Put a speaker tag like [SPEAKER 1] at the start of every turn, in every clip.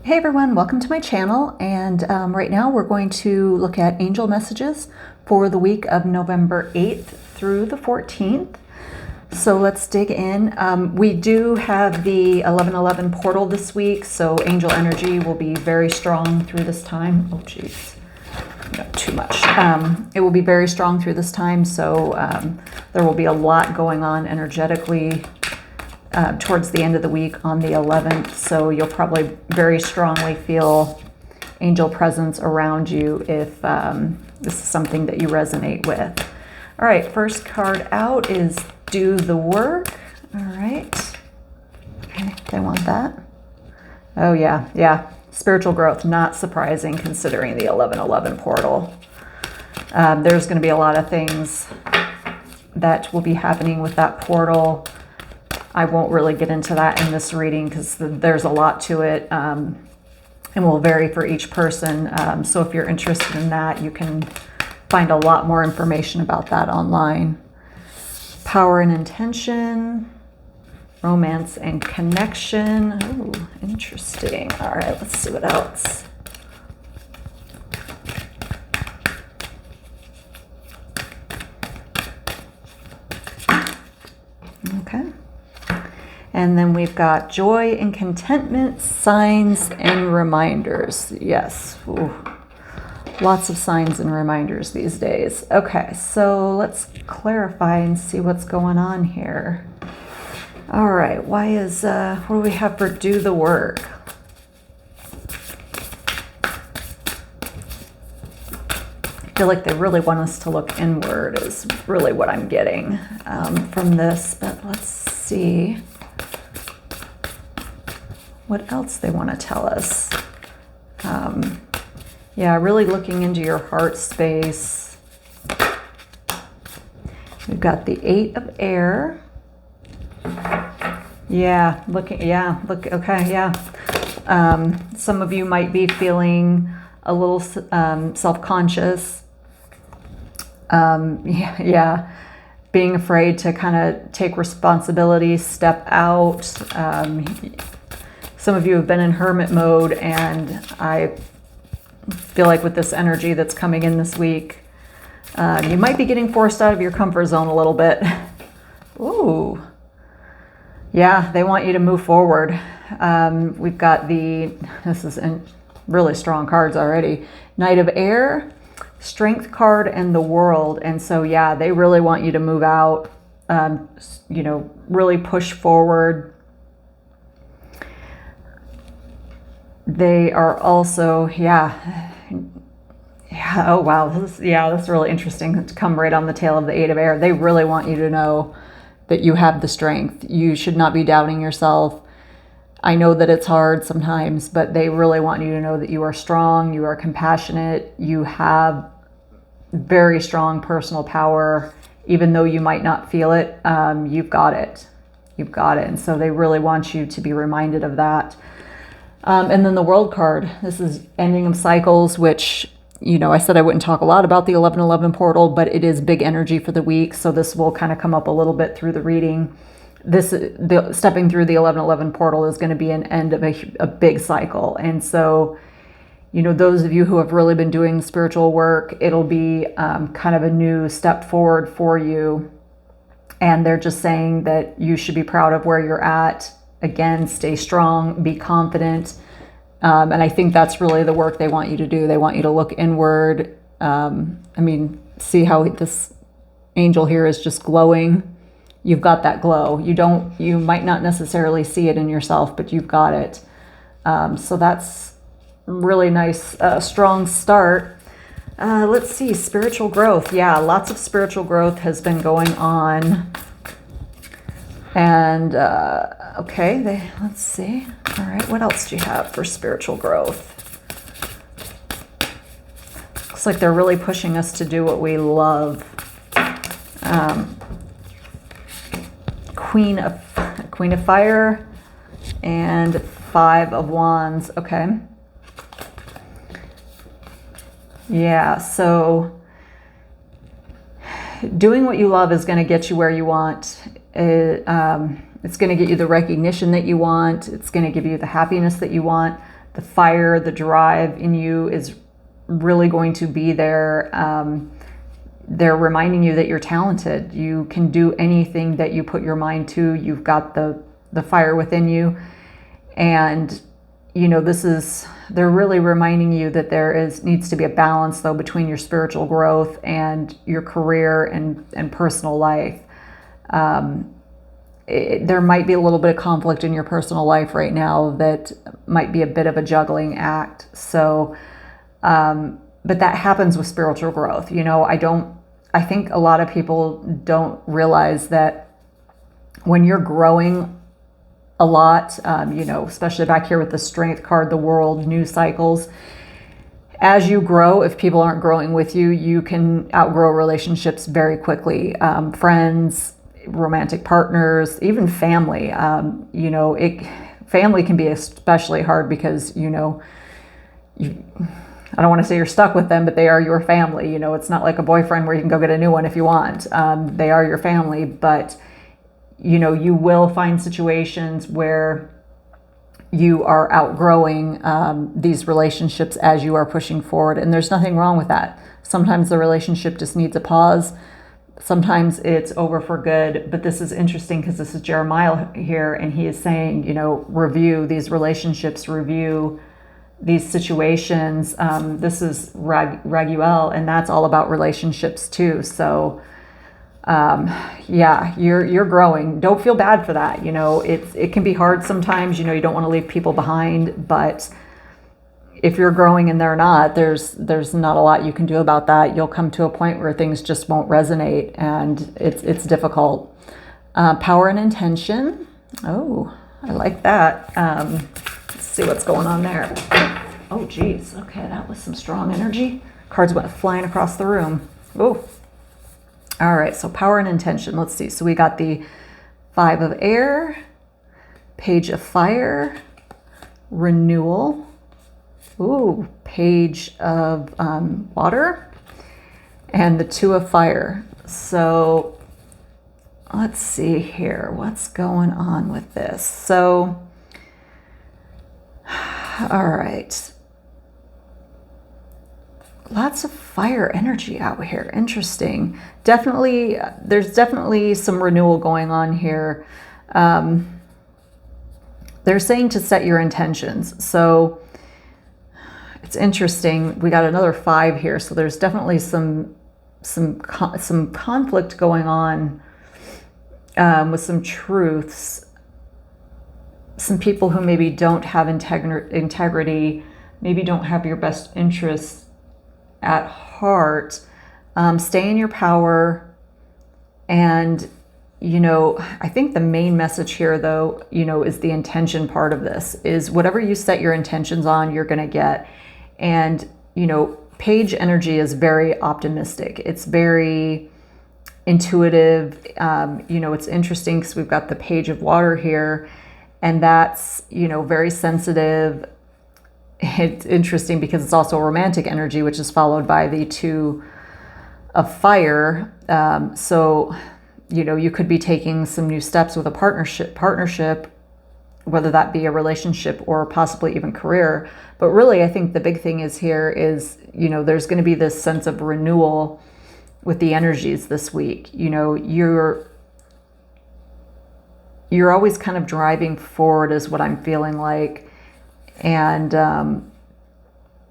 [SPEAKER 1] Hey everyone, welcome to my channel, and right now we're going to look at angel messages for the week of November 8th through the 14th. So let's dig in. We do have the 1111 portal this week, so angel energy will be very strong through this time. Oh geez, not too much. It will be very strong through this time, so there will be a lot going on energetically towards the end of the week on the 11th, so you'll probably very strongly feel angel presence around you if this is something that you resonate with. All right, first card out is Do the Work. All right, okay, they want that. Oh yeah, spiritual growth, not surprising considering the 1111 portal. There's going to be a lot of things that will be happening with that portal. I won't really get into that in this reading because there's a lot to it and will vary for each person. So if you're interested in that, you can find a lot more information about that online. Power and intention, romance and connection. Oh, interesting. All right, let's see what else. Okay. And then we've got joy and contentment, signs and reminders. Yes, ooh, lots of signs and reminders these days. Okay, so let's clarify and see what's going on here. All right, what do we have for Do the Work? I feel like they really want us to look inward is really what I'm getting from this, but let's see what else they want to tell us. Yeah, really looking into your heart space. We've got the 8 of Air. Yeah, okay, yeah. Some of you might be feeling a little self-conscious. Yeah, being afraid to kind of take responsibility, step out. Some of you have been in hermit mode, and I feel like with this energy that's coming in this week, you might be getting forced out of your comfort zone a little bit. Ooh. Yeah, they want you to move forward. We've got this is really strong cards already. Knight of Air, Strength card, and the World. And so, yeah, they really want you to move out, really push forward. They are also, oh wow, that's really interesting to come right on the tail of the 8 of Air. They really want you to know that you have the strength. You should not be doubting yourself. I know that it's hard sometimes, but they really want you to know that you are strong, you are compassionate, you have very strong personal power. Even though you might not feel it, you've got it. You've got it. And so they really want you to be reminded of that. And then the World card, this is ending of cycles, which, I said I wouldn't talk a lot about the 1111 portal, but it is big energy for the week. So this will kind of come up a little bit through the reading. Stepping through the 1111 portal is going to be an end of a big cycle. And so, those of you who have really been doing spiritual work, it'll be kind of a new step forward for you. And they're just saying that you should be proud of where you're at. Again, stay strong, be confident. And I think that's really the work they want you to do. They want you to look inward. See how this angel here is just glowing. You've got that glow. You might not necessarily see it in yourself, but you've got it. So that's really nice, strong start. Let's see, spiritual growth. Yeah, lots of spiritual growth has been going on. And okay, let's see. All right, what else do you have for spiritual growth? Looks like they're really pushing us to do what we love. Queen of Fire and 5 of Wands. Okay. Yeah, so doing what you love is going to get you where you want. It's going to get you the recognition that you want. It's going to give you the happiness that you want. the fire, the drive in you is really going to be there. They're reminding you that you're talented. You can do anything that you put your mind to. You've got the fire within you. And, they're really reminding you that needs to be a balance, though, between your spiritual growth and your career and personal life. There might be a little bit of conflict in your personal life right now that might be a bit of a juggling act. So, but that happens with spiritual growth. I think a lot of people don't realize that when you're growing a lot, especially back here with the Strength card, the world, new cycles, as you grow, if people aren't growing with you, you can outgrow relationships very quickly. Friends, romantic partners, even family. Family can be especially hard because, I don't want to say you're stuck with them, but they are your family. It's not like a boyfriend where you can go get a new one if you want. They are your family, but you will find situations where you are outgrowing these relationships as you are pushing forward. And there's nothing wrong with that. Sometimes the relationship just needs a pause. Sometimes it's over for good. But this is interesting because this is Jeremiah here, and he is saying, review these relationships, review these situations. This is Raguel, and that's all about relationships too. So you're growing. Don't feel bad for that. It can be hard sometimes. You don't want to leave people behind, but if you're growing and they're not, there's not a lot you can do about that. You'll come to a point where things just won't resonate, and it's difficult. Power and intention. Oh, I like that. Let's see what's going on there. Oh, geez. Okay, that was some strong energy. Cards went flying across the room. Oh. All right, so power and intention. Let's see. So we got the 5 of air, page of fire, renewal. Ooh, page of water, and the 2 of fire. So let's see here. What's going on with this? So, all right. Lots of fire energy out here. Interesting. There's definitely some renewal going on here. They're saying to set your intentions. So it's interesting. We got another 5 here. So there's definitely some conflict going on with some truths. Some people who maybe don't have integrity, maybe don't have your best interests at heart. Stay in your power. And, I think the main message here, though, is the intention part of this, is whatever you set your intentions on, you're going to get. And, page energy is very optimistic. It's very intuitive. It's interesting because we've got the page of water here, and that's, very sensitive. It's interesting because it's also romantic energy, which is followed by the 2 of fire. So, you could be taking some new steps with a partnership, whether that be a relationship or possibly even career. But really, I think the big thing is there's going to be this sense of renewal with the energies this week. You're always kind of driving forward is what I'm feeling like. And,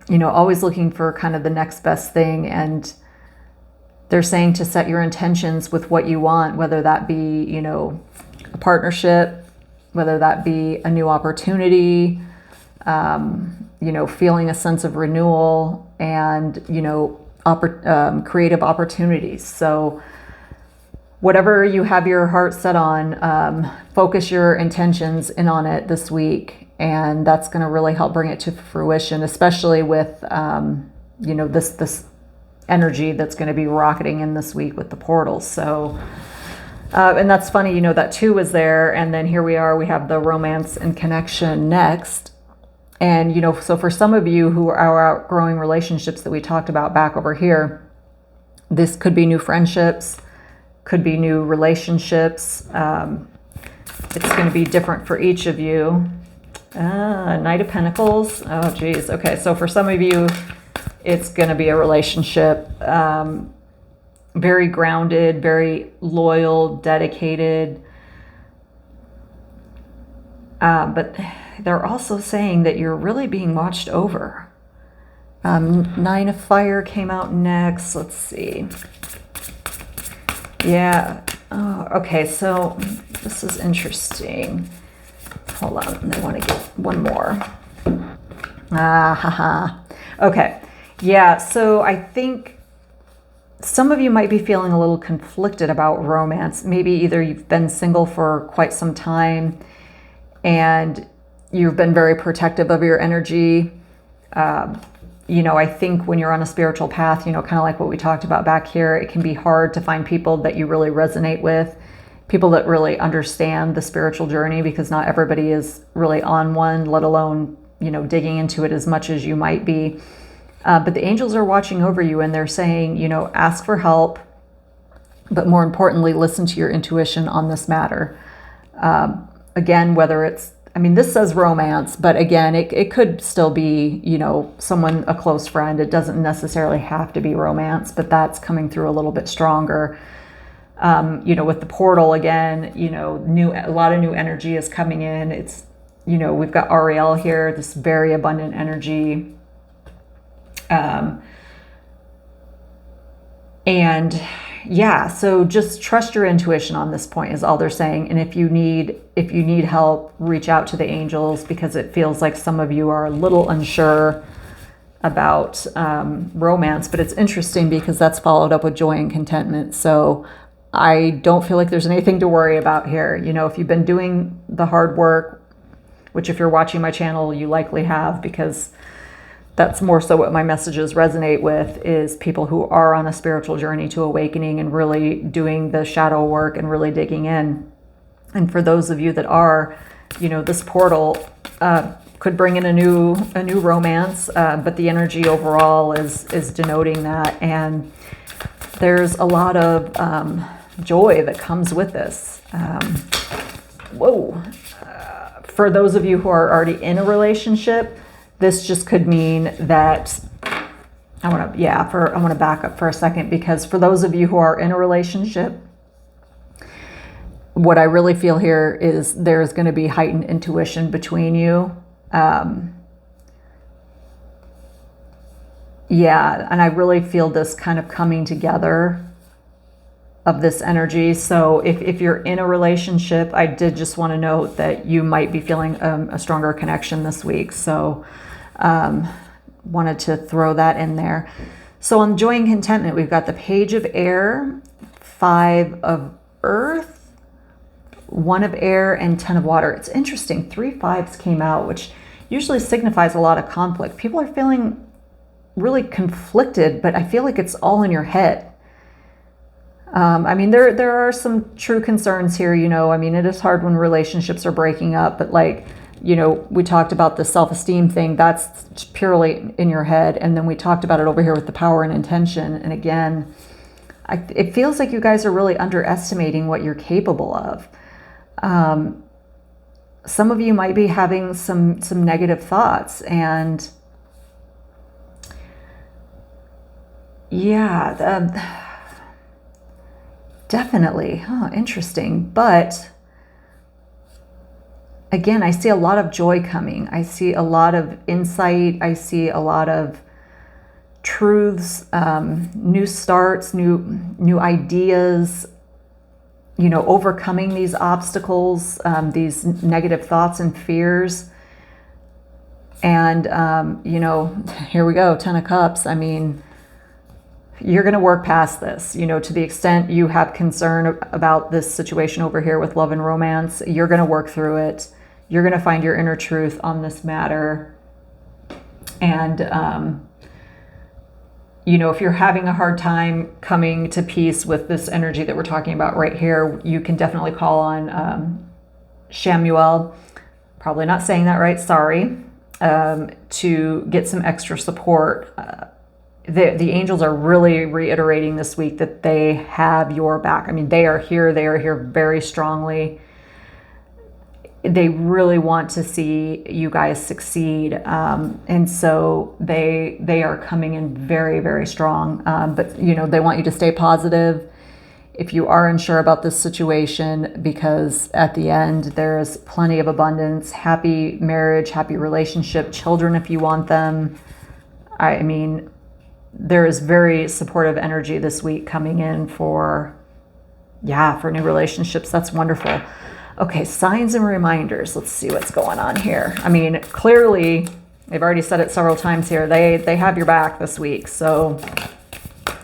[SPEAKER 1] always looking for kind of the next best thing. And they're saying to set your intentions with what you want, whether that be, a partnership, whether that be a new opportunity, feeling a sense of renewal and, creative opportunities. So whatever you have your heart set on, focus your intentions in on it this week. And that's going to really help bring it to fruition, especially with, this energy that's going to be rocketing in this week with the portals. So, and that's funny, that 2 was there. And then here we are, we have the romance and connection next. And, so for some of you who are outgrowing relationships that we talked about back over here, this could be new friendships, could be new relationships. It's going to be different for each of you. Knight of Pentacles. Oh, geez. Okay, so for some of you, it's going to be a relationship. Very grounded, very loyal, dedicated. But they're also saying that you're really being watched over. Nine of Fire came out next. Let's see. Yeah. Oh, okay, so this is interesting. Hold on, I want to get one more. Okay. Yeah, so I think some of you might be feeling a little conflicted about romance. Maybe either you've been single for quite some time and you've been very protective of your energy. I think when you're on a spiritual path, kind of like what we talked about back here, it can be hard to find people that you really resonate with, people that really understand the spiritual journey, because not everybody is really on one, let alone, digging into it as much as you might be. But the angels are watching over you and they're saying, ask for help, but more importantly, listen to your intuition on this matter. Again, whether it's, this says romance, but again, it could still be, someone, a close friend. It doesn't necessarily have to be romance, but that's coming through a little bit stronger. With the portal again, a lot of new energy is coming in. It's, we've got Ariel here, this very abundant energy. And yeah, so just trust your intuition on this point is all they're saying. And if you need help, reach out to the angels, because it feels like some of you are a little unsure about romance. But it's interesting because that's followed up with joy and contentment. So I don't feel like there's anything to worry about here. If you've been doing the hard work, which if you're watching my channel, you likely have, because that's more so what my messages resonate with, is people who are on a spiritual journey to awakening and really doing the shadow work and really digging in. And for those of you that are, this portal could bring in a new romance, but the energy overall is denoting that. And there's a lot of joy that comes with this. For those of you who are already in a relationship, this just could mean that I want to back up for a second, because for those of you who are in a relationship, what I really feel here is there's going to be heightened intuition between you. And I really feel this kind of coming together of this energy. So if you're in a relationship, I did just want to note that you might be feeling a stronger connection this week. So wanted to throw that in there. So on joy and contentment, we've got the Page of Air, 5 of Earth, 1 of Air, and 10 of Water. It's interesting, 3 5s came out, which usually signifies a lot of conflict. People are feeling really conflicted, but I feel like it's all in your head. There are some true concerns here, it is hard when relationships are breaking up, but we talked about the self-esteem thing, that's purely in your head. And then we talked about it over here with the power and intention. And again, it feels like you guys are really underestimating what you're capable of. Some of you might be having some negative thoughts, and definitely. Interesting. But again, I see a lot of joy coming. I see a lot of insight. I see a lot of truths, new starts, new ideas, overcoming these obstacles, these negative thoughts and fears. And, here we go, 10 of Cups. You're going to work past this, to the extent you have concern about this situation over here with love and romance, you're going to work through it. You're going to find your inner truth on this matter. And, if you're having a hard time coming to peace with this energy that we're talking about right here, you can definitely call on Shamuel, probably not saying that right, sorry, to get some extra support. The angels are really reiterating this week that they have your back. They are here very strongly. they really want to see you guys succeed, and so they are coming in very, very strong. But you know, they want you to stay positive if you are unsure about this situation, because at the end there is plenty of abundance, happy marriage, happy relationship, children if you want them. I mean, there is very supportive energy this week coming in for new relationships. That's wonderful. Okay, signs and reminders. Let's see what's going on here. I mean, clearly, they've already said it several times here. They have your back this week. So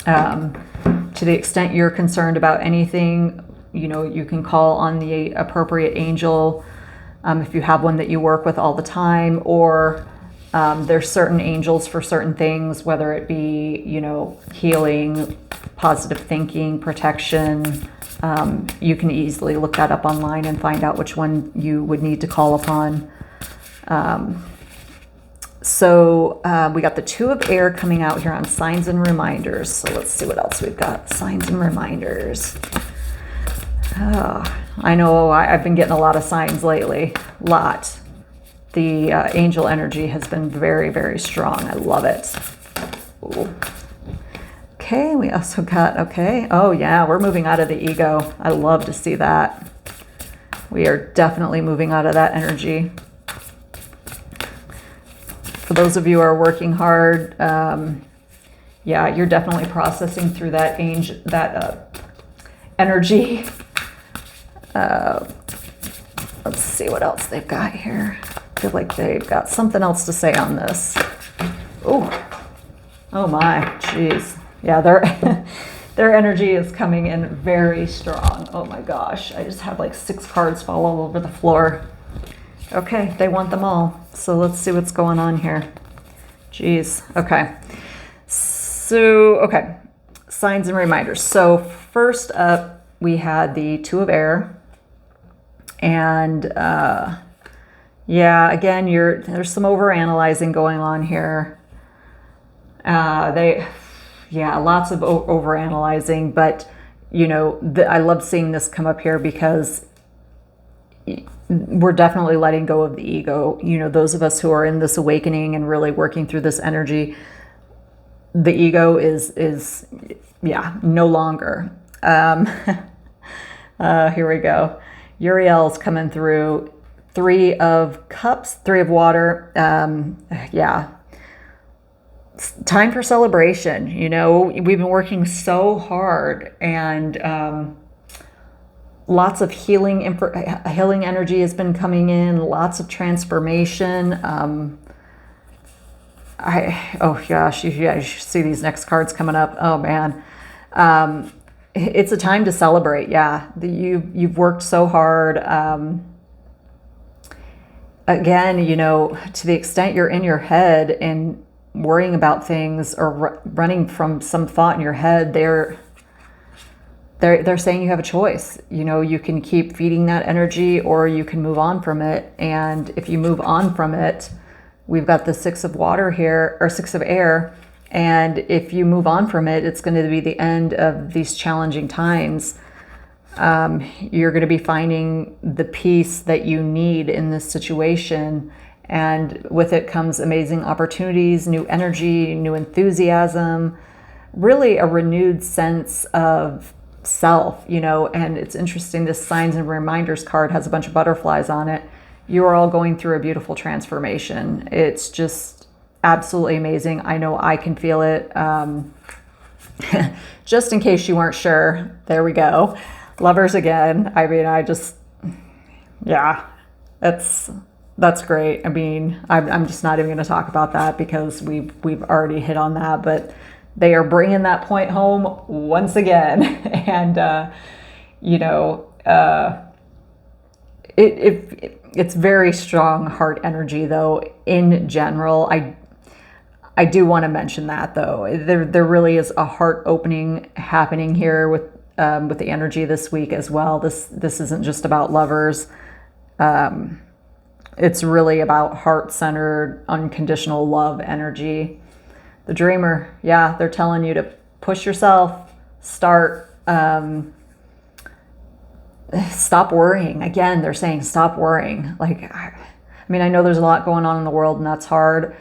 [SPEAKER 1] to the extent you're concerned about anything, you know, you can call on the appropriate angel if you have one that you work with all the time, or there's certain angels for certain things, whether it be, you know, healing, positive thinking, protection. You can easily look that up online and find out which one you would need to call upon. So we got the Two of Air coming out here on signs and reminders. So let's see what else we've got. Signs and reminders. Oh, I know I've been getting a lot of signs lately. Lot. The angel energy has been very, very strong. I love it. Ooh. Okay, we also got, oh yeah, we're moving out of the ego. I love to see that. We are definitely moving out of that energy. For those of you who are working hard, yeah, you're definitely processing through that energy. Let's see what else they've got here. I feel like they've got something else to say on this. Oh my, jeez. Yeah, their energy is coming in very strong. Oh my gosh, I just had like 6 cards fall all over the floor. Okay, they want them all. So let's see what's going on here. Jeez, okay. So, okay, signs and reminders. So first up, we had the Two of Air. And yeah, again, there's some overanalyzing going on here. Lots of overanalyzing, but you know, I love seeing this come up here because we're definitely letting go of the ego. You know, those of us who are in this awakening and really working through this energy, the ego is no longer. Here we go. Uriel's coming through. 3 of Cups, 3 of Water. Time for celebration. You know, we've been working so hard, and lots of healing energy has been coming in, lots of transformation. Oh gosh, you should see these next cards coming up. Oh man. It's a time to celebrate. Yeah, you've worked so hard. Again, you know, to the extent you're in your head and worrying about things or running from some thought in your head, they're saying you have a choice. You know, you can keep feeding that energy or you can move on from it. And if you move on from it, we've got the 6 of Water here, or 6 of Air. And if you move on from it, it's going to be the end of these challenging times. You're going to be finding the peace that you need in this situation. And with it comes amazing opportunities, new energy, new enthusiasm, really a renewed sense of self, you know. And it's interesting, this Signs and Reminders card has a bunch of butterflies on it. You are all going through a beautiful transformation. It's just absolutely amazing. I know I can feel it. Just in case you weren't sure, there we go. Lovers again. I mean, that's great. I mean, I'm just not even going to talk about that because we've already hit on that, but they are bringing that point home once again. And, you know, it's very strong heart energy though, in general. I do want to mention that though. There really is a heart opening happening here with the energy this week as well. This isn't just about lovers. It's really about heart-centered, unconditional love energy. The Dreamer, yeah, they're telling you to push yourself, start. stop worrying. Again, they're saying stop worrying. Like, I mean, I know there's a lot going on in the world and that's hard,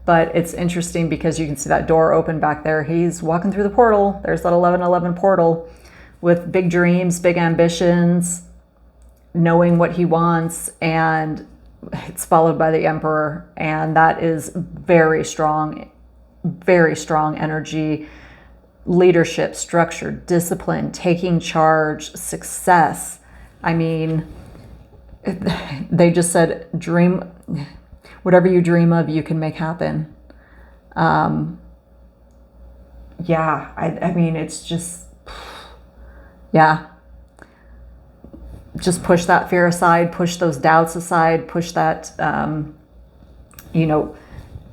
[SPEAKER 1] but it's interesting because you can see that door open back there. He's walking through the portal. There's that 1111 portal with big dreams, big ambitions, knowing what he wants, and it's followed by the Emperor. And that is very strong energy, leadership, structure, discipline, taking charge, success. I mein, they just said, dream, whatever you dream of, you can make happen. Yeah, I mean, it's just, yeah. Just push that fear aside, push those doubts aside, push that,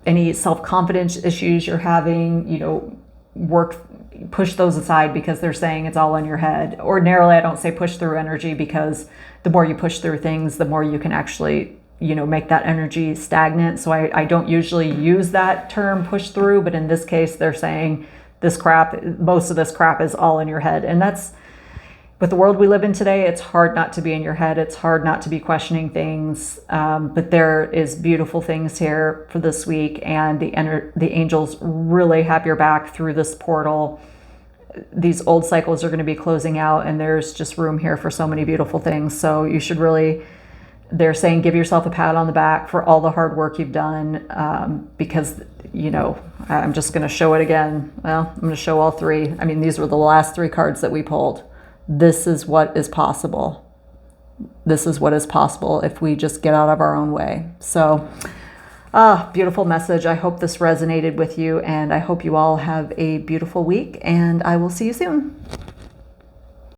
[SPEAKER 1] any self-confidence issues you're having, push those aside, because they're saying it's all in your head. Ordinarily, I don't say push through energy, because the more you push through things, the more you can actually, make that energy stagnant. So I don't usually use that term push through, but in this case, they're saying most of this crap is all in your head. And that's, with the world we live in today, it's hard not to be in your head. It's hard not to be questioning things. But there is beautiful things here for this week, and the angels really have your back through this portal. These old cycles are going to be closing out, and there's just room here for so many beautiful things. So you should really, they're saying, give yourself a pat on the back for all the hard work you've done, because, I'm just going to show it again. Well, I'm going to show all three. I mean, these were the last three cards that we pulled. This is what is possible. This is what is possible if we just get out of our own way. So, beautiful message. I hope this resonated with you, and I hope you all have a beautiful week, and I will see you soon.